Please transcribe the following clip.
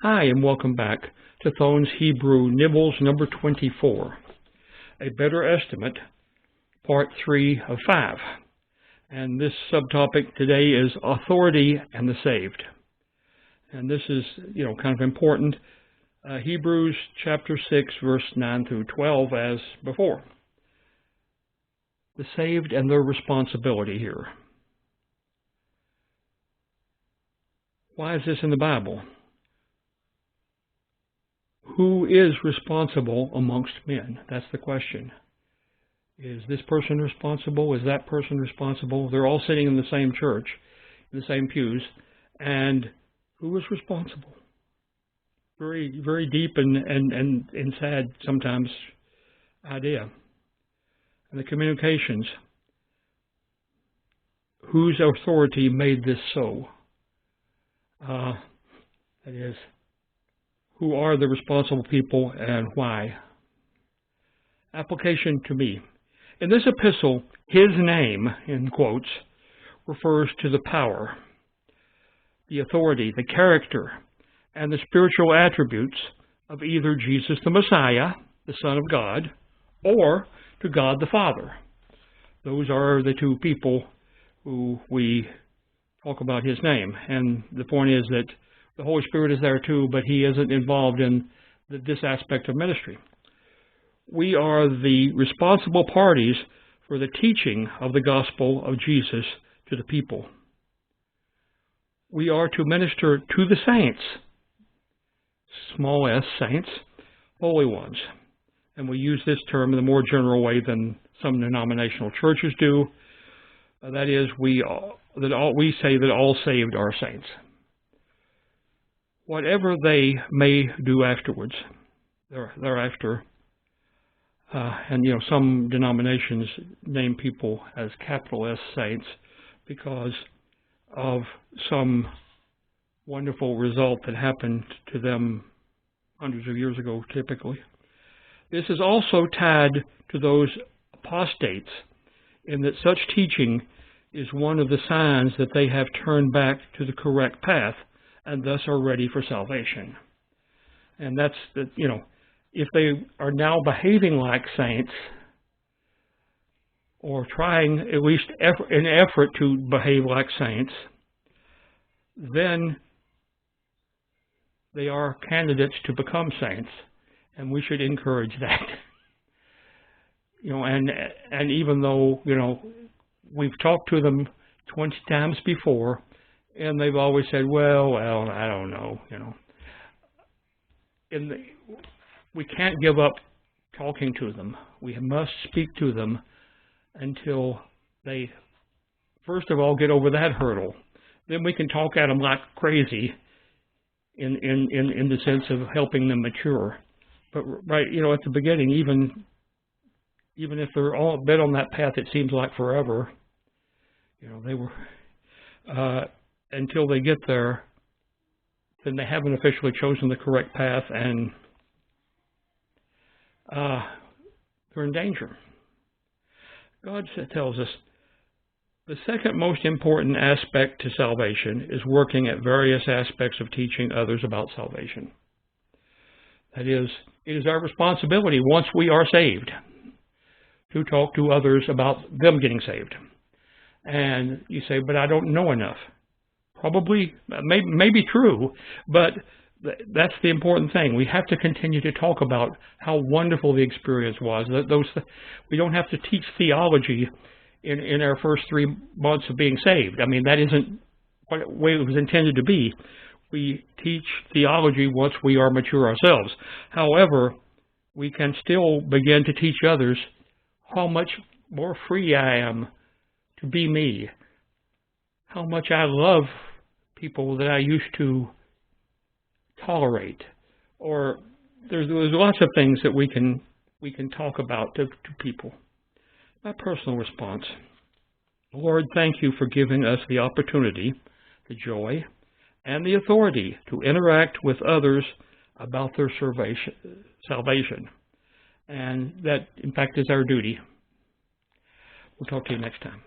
Hi, and welcome back to Thone's Hebrew Nibbles number 24, A Better Estimate, part 3 of 5. And this subtopic today is Authority and the Saved. And this is, kind of important. Hebrews chapter 6, verse 9 through 12, as before. The saved and their responsibility here. Why is this in the Bible? Who is responsible amongst men? That's the question. Is this person responsible? Is that person responsible? They're all sitting in the same church, in the same pews, and who is responsible? Very, very deep and sad sometimes idea. And the communications. Whose authority made this so? That is, who are the responsible people and why? Application to me. In this epistle, his name, in quotes, refers to the power, the authority, the character, and the spiritual attributes of either Jesus the Messiah, the Son of God, or to God the Father. Those are the two people who we talk about his name. And the point is that the Holy Spirit is there too, but he isn't involved in this aspect of ministry. We are the responsible parties for the teaching of the gospel of Jesus to the people. We are to minister to the saints, small s, saints, holy ones. And we use this term in a more general way than some denominational churches do. That is, we say that all saved are saints. Whatever they may do afterwards, thereafter, and some denominations name people as capital S saints because of some wonderful result that happened to them hundreds of years ago, typically. This is also tied to those apostates, in that such teaching is one of the signs that they have turned back to the correct path and thus are ready for salvation. And that's, if they are now behaving like saints, or trying at least an effort to behave like saints, then they are candidates to become saints, and we should encourage that. And even though, we've talked to them 20 times before, and they've always said, well, I don't know, we can't give up talking to them. We must speak to them until they, first of all, get over that hurdle. Then we can talk at them like crazy in the sense of helping them mature. But right, at the beginning, even if they're all been on that path, it seems like forever. They were until they get there, then they haven't officially chosen the correct path, and they're in danger. God tells us the second most important aspect to salvation is working at various aspects of teaching others about salvation. That is, it is our responsibility once we are saved to talk to others about them getting saved. And you say, but I don't know enough. Probably, maybe true, but that's the important thing. We have to continue to talk about how wonderful the experience was. We don't have to teach theology in our first 3 months of being saved. I mean, that isn't what the way it was intended to be. We teach theology once we are mature ourselves. However, we can still begin to teach others how much more free I am to be me, how much I love people that I used to tolerate, or there's lots of things that we can talk about to people. My personal response: Lord, thank you for giving us the opportunity, the joy, and the authority to interact with others about their salvation, and that, in fact, is our duty. We'll talk to you next time.